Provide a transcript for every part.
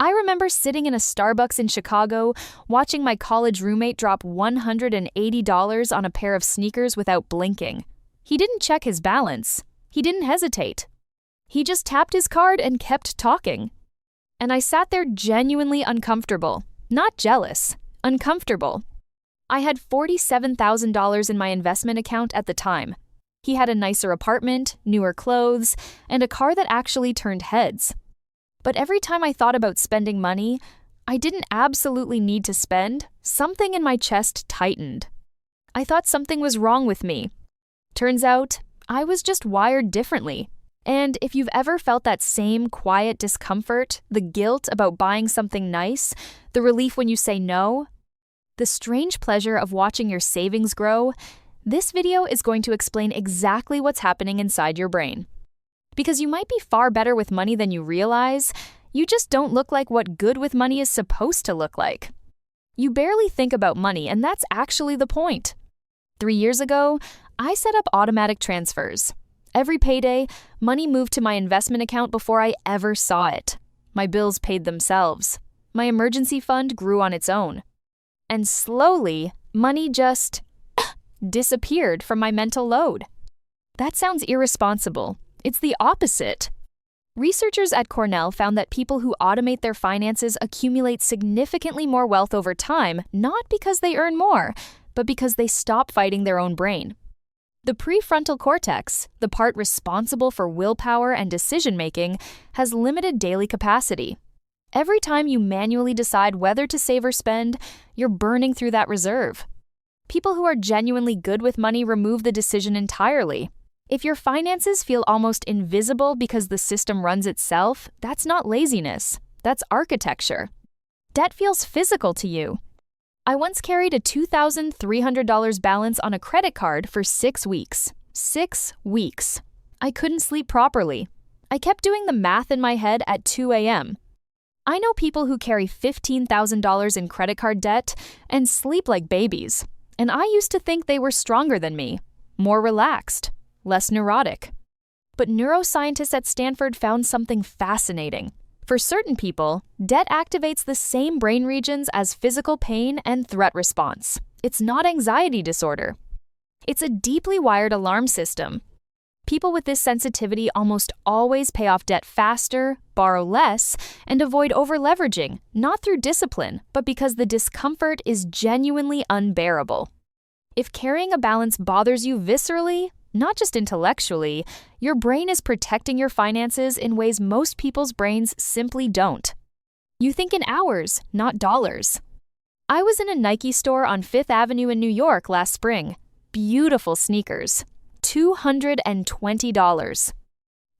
I remember sitting in a Starbucks in Chicago, watching my college roommate drop $180 on a pair of sneakers without blinking. He didn't check his balance. He didn't hesitate. He just tapped his card and kept talking. And I sat there genuinely uncomfortable, not jealous, uncomfortable. I had $47,000 in my investment account at the time. He had a nicer apartment, newer clothes, and a car that actually turned heads. But every time I thought about spending money, I didn't absolutely need to spend, something in my chest tightened. I thought something was wrong with me. Turns out, I was just wired differently. And if you've ever felt that same quiet discomfort, the guilt about buying something nice, the relief when you say no, the strange pleasure of watching your savings grow, this video is going to explain exactly what's happening inside your brain. Because you might be far better with money than you realize, you just don't look like what good with money is supposed to look like. You barely think about money, and that's actually the point. 3 years ago, I set up automatic transfers. Every payday, money moved to my investment account before I ever saw it. My bills paid themselves. My emergency fund grew on its own. And slowly, money just disappeared from my mental load. That sounds irresponsible. It's the opposite. Researchers at Cornell found that people who automate their finances accumulate significantly more wealth over time, not because they earn more, but because they stop fighting their own brain. The prefrontal cortex, the part responsible for willpower and decision-making, has limited daily capacity. Every time you manually decide whether to save or spend, you're burning through that reserve. People who are genuinely good with money remove the decision entirely. If your finances feel almost invisible because the system runs itself, that's not laziness. That's architecture. Debt feels physical to you. I once carried a $2,300 balance on a credit card for 6 weeks. 6 weeks. I couldn't sleep properly. I kept doing the math in my head at 2 a.m. I know people who carry $15,000 in credit card debt and sleep like babies. And I used to think they were stronger than me, more relaxed, less neurotic. But neuroscientists at Stanford found something fascinating. For certain people, debt activates the same brain regions as physical pain and threat response. It's not anxiety disorder. It's a deeply wired alarm system. People with this sensitivity almost always pay off debt faster, borrow less, and avoid over-leveraging, not through discipline, but because the discomfort is genuinely unbearable. If carrying a balance bothers you viscerally, not just intellectually, your brain is protecting your finances in ways most people's brains simply don't. You think in hours, not dollars. I was in a Nike store on Fifth Avenue in New York last spring. Beautiful sneakers. $220.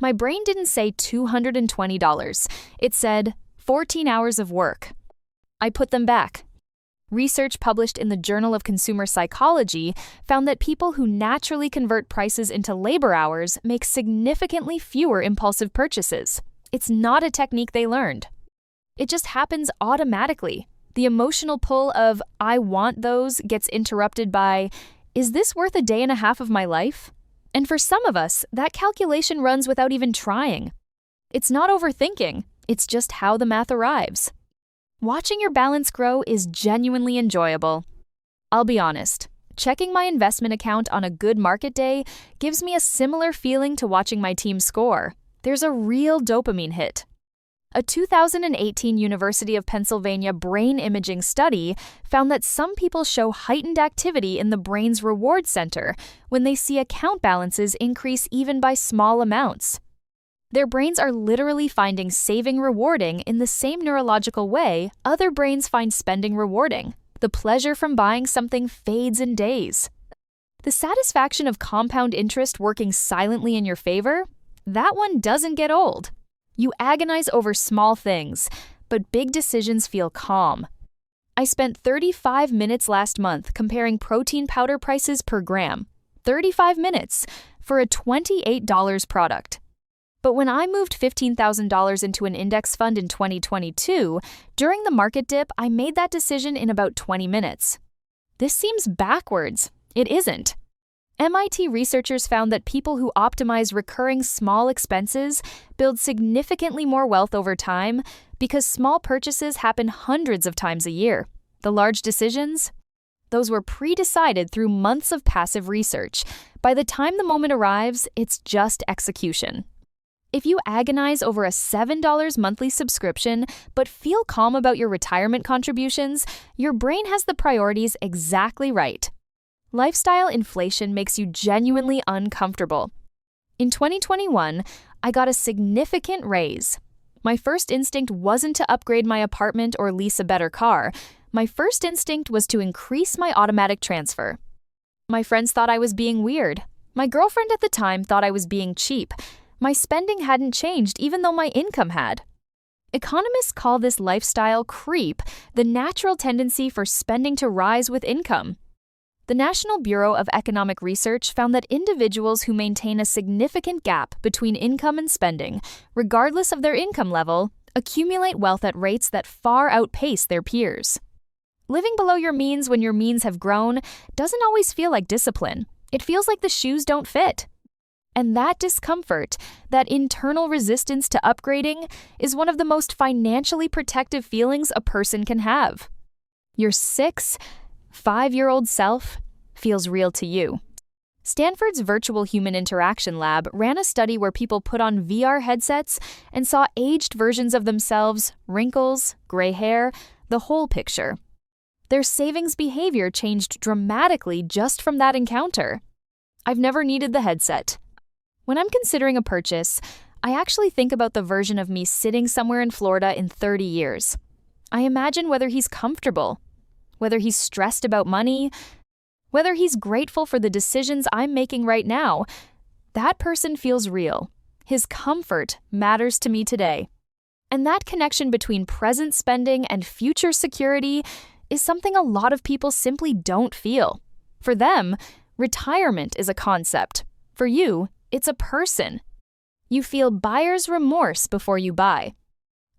My brain didn't say $220. It said 14 hours of work. I put them back. Research published in the Journal of Consumer Psychology found that people who naturally convert prices into labor hours make significantly fewer impulsive purchases. It's not a technique they learned. It just happens automatically. The emotional pull of "I want those" gets interrupted by "Is this worth a day and a half of my life?" And for some of us, that calculation runs without even trying. It's not overthinking, it's just how the math arrives. Watching your balance grow is genuinely enjoyable. I'll be honest, checking my investment account on a good market day gives me a similar feeling to watching my team score. There's a real dopamine hit. A 2018 University of Pennsylvania brain imaging study found that some people show heightened activity in the brain's reward center when they see account balances increase even by small amounts. Their brains are literally finding saving rewarding in the same neurological way other brains find spending rewarding. The pleasure from buying something fades in days. The satisfaction of compound interest working silently in your favor? That one doesn't get old. You agonize over small things, but big decisions feel calm. I spent 35 minutes last month comparing protein powder prices per gram. 35 minutes for a $28 product. But when I moved $15,000 into an index fund in 2022, during the market dip, I made that decision in about 20 minutes. This seems backwards. It isn't. MIT researchers found that people who optimize recurring small expenses build significantly more wealth over time because small purchases happen hundreds of times a year. The large decisions? Those were pre-decided through months of passive research. By the time the moment arrives, it's just execution. If you agonize over a $7 monthly subscription but feel calm about your retirement contributions, your brain has the priorities exactly right. Lifestyle inflation makes you genuinely uncomfortable. In 2021, I got a significant raise. My first instinct wasn't to upgrade my apartment or lease a better car. My first instinct was to increase my automatic transfer. My friends thought I was being weird. My girlfriend at the time thought I was being cheap. My spending hadn't changed even though my income had. Economists call this lifestyle creep, the natural tendency for spending to rise with income. The National Bureau of Economic Research found that individuals who maintain a significant gap between income and spending, regardless of their income level, accumulate wealth at rates that far outpace their peers. Living below your means when your means have grown doesn't always feel like discipline. It feels like the shoes don't fit. And that discomfort, that internal resistance to upgrading, is one of the most financially protective feelings a person can have. Your 5-year-old self feels real to you. Stanford's Virtual Human Interaction Lab ran a study where people put on VR headsets and saw aged versions of themselves, wrinkles, gray hair, the whole picture. Their savings behavior changed dramatically just from that encounter. I've never needed the headset. When I'm considering a purchase, I actually think about the version of me sitting somewhere in Florida in 30 years. I imagine whether he's comfortable, whether he's stressed about money, whether he's grateful for the decisions I'm making right now. That person feels real. His comfort matters to me today. And that connection between present spending and future security is something a lot of people simply don't feel. For them, retirement is a concept. For you, it's a person. You feel buyer's remorse before you buy.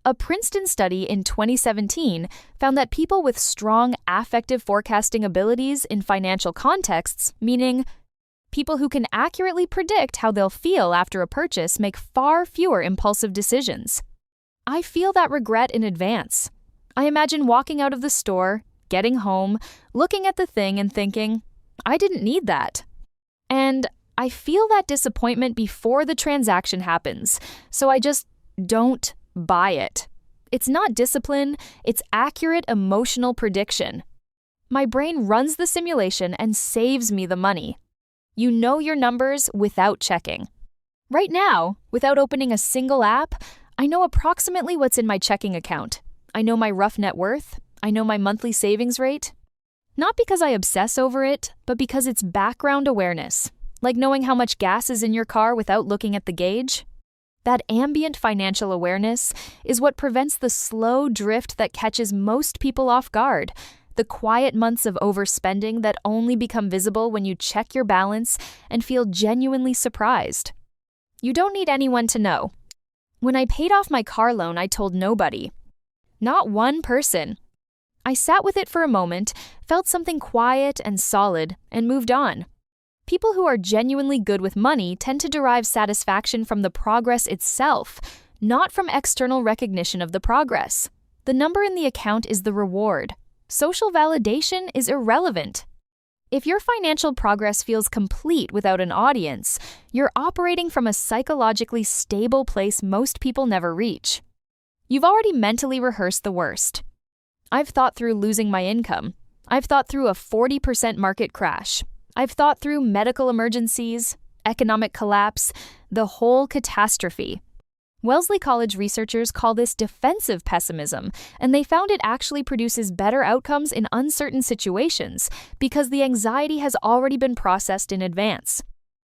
A Princeton study in 2017 found that people with strong affective forecasting abilities in financial contexts, meaning people who can accurately predict how they'll feel after a purchase, make far fewer impulsive decisions. I feel that regret in advance. I imagine walking out of the store, getting home, looking at the thing and thinking, I didn't need that. And I feel that disappointment before the transaction happens, so I just don't buy it. It's not discipline, it's accurate emotional prediction. My brain runs the simulation and saves me the money. You know your numbers without checking. Right now, without opening a single app, I know approximately what's in my checking account. I know my rough net worth. I know my monthly savings rate. Not because I obsess over it, but because it's background awareness, like knowing how much gas is in your car without looking at the gauge. That ambient financial awareness is what prevents the slow drift that catches most people off guard, the quiet months of overspending that only become visible when you check your balance and feel genuinely surprised. You don't need anyone to know. When I paid off my car loan, I told nobody. Not one person. I sat with it for a moment, felt something quiet and solid, and moved on. People who are genuinely good with money tend to derive satisfaction from the progress itself, not from external recognition of the progress. The number in the account is the reward. Social validation is irrelevant. If your financial progress feels complete without an audience, you're operating from a psychologically stable place most people never reach. You've already mentally rehearsed the worst. I've thought through losing my income. I've thought through a 40% market crash. I've thought through medical emergencies, economic collapse, the whole catastrophe. Wellesley College researchers call this defensive pessimism, and they found it actually produces better outcomes in uncertain situations because the anxiety has already been processed in advance.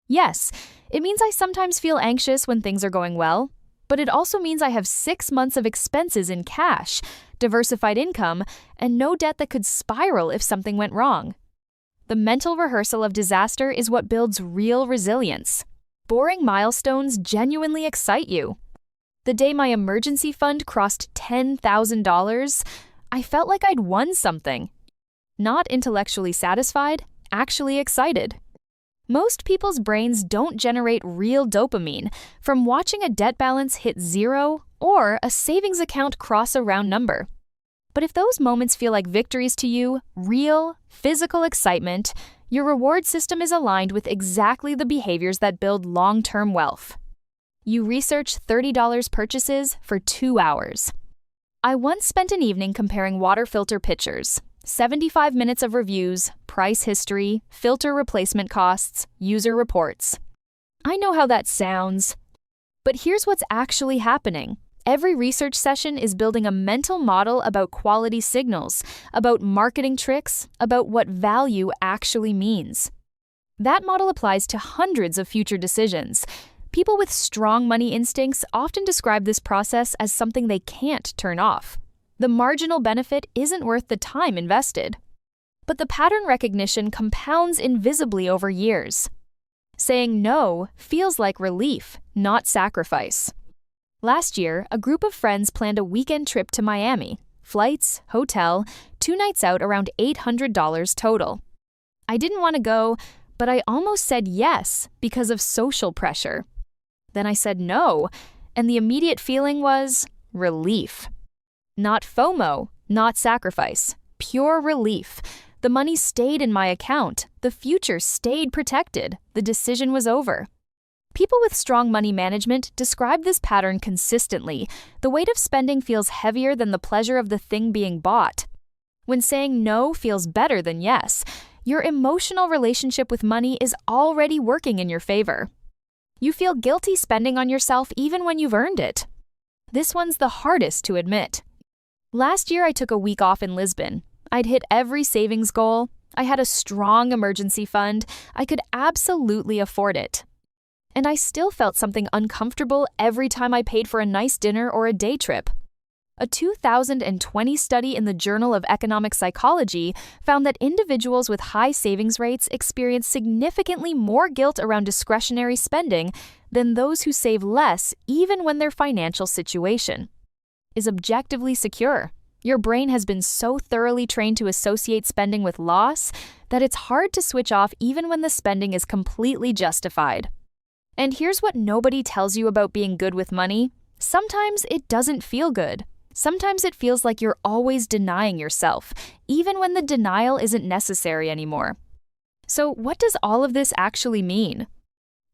Yes, it means I sometimes feel anxious when things are going well, but it also means I have 6 months of expenses in cash, diversified income, and no debt that could spiral if something went wrong. The mental rehearsal of disaster is what builds real resilience. Boring milestones genuinely excite you. The day my emergency fund crossed $10,000, I felt like I'd won something. Not intellectually satisfied, actually excited. Most people's brains don't generate real dopamine from watching a debt balance hit zero or a savings account cross a round number. But if those moments feel like victories to you, real, physical excitement, your reward system is aligned with exactly the behaviors that build long-term wealth. You research $30 purchases for 2 hours. I once spent an evening comparing water filter pictures, 75 minutes of reviews, price history, filter replacement costs, user reports. I know how that sounds. But here's what's actually happening. Every research session is building a mental model about quality signals, about marketing tricks, about what value actually means. That model applies to hundreds of future decisions. People with strong money instincts often describe this process as something they can't turn off. The marginal benefit isn't worth the time invested. But the pattern recognition compounds invisibly over years. Saying no feels like relief, not sacrifice. Last year, a group of friends planned a weekend trip to Miami. Flights, hotel, 2 nights out, around $800 total. I didn't want to go, but I almost said yes because of social pressure. Then I said no, and the immediate feeling was relief. Not FOMO, not sacrifice, pure relief. The money stayed in my account. The future stayed protected. The decision was over. People with strong money management describe this pattern consistently. The weight of spending feels heavier than the pleasure of the thing being bought. When saying no feels better than yes, your emotional relationship with money is already working in your favor. You feel guilty spending on yourself even when you've earned it. This one's the hardest to admit. Last year, I took a week off in Lisbon. I'd hit every savings goal. I had a strong emergency fund. I could absolutely afford it. And I still felt something uncomfortable every time I paid for a nice dinner or a day trip. A 2020 study in the Journal of Economic Psychology found that individuals with high savings rates experience significantly more guilt around discretionary spending than those who save less, even when their financial situation is objectively secure. Your brain has been so thoroughly trained to associate spending with loss that it's hard to switch off even when the spending is completely justified. And here's what nobody tells you about being good with money. Sometimes it doesn't feel good. Sometimes it feels like you're always denying yourself, even when the denial isn't necessary anymore. So what does all of this actually mean?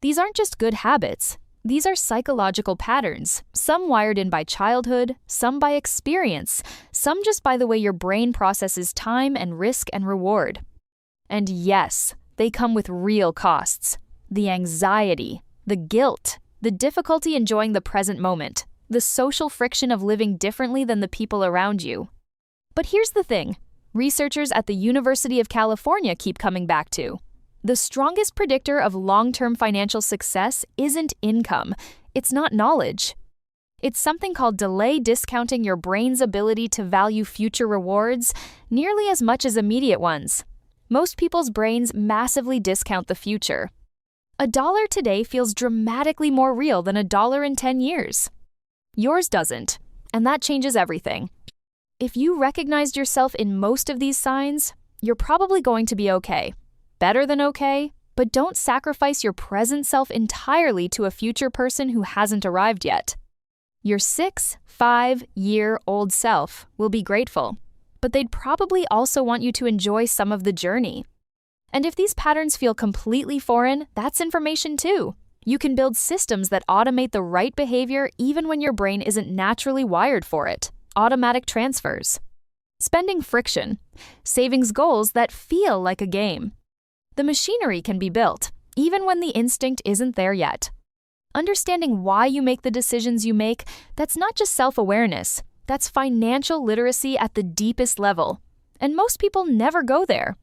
These aren't just good habits. These are psychological patterns, some wired in by childhood, some by experience, some just by the way your brain processes time and risk and reward. And yes, they come with real costs. The anxiety, the guilt, the difficulty enjoying the present moment, the social friction of living differently than the people around you. But here's the thing. Researchers at the University of California keep coming back to. The strongest predictor of long-term financial success isn't income. It's not knowledge. It's something called delay discounting your brain's ability to value future rewards nearly as much as immediate ones. Most people's brains massively discount the future. $1 today feels dramatically more real than $1 in 10 years. Yours doesn't, and that changes everything. If you recognized yourself in most of these signs, you're probably going to be okay. Better than okay, but don't sacrifice your present self entirely to a future person who hasn't arrived yet. Your 5-year-old self will be grateful, but they'd probably also want you to enjoy some of the journey. And if these patterns feel completely foreign, that's information too. You can build systems that automate the right behavior even when your brain isn't naturally wired for it. Automatic transfers. Spending friction. Savings goals that feel like a game. The machinery can be built, even when the instinct isn't there yet. Understanding why you make the decisions you make, that's not just self-awareness. That's financial literacy at the deepest level. And most people never go there.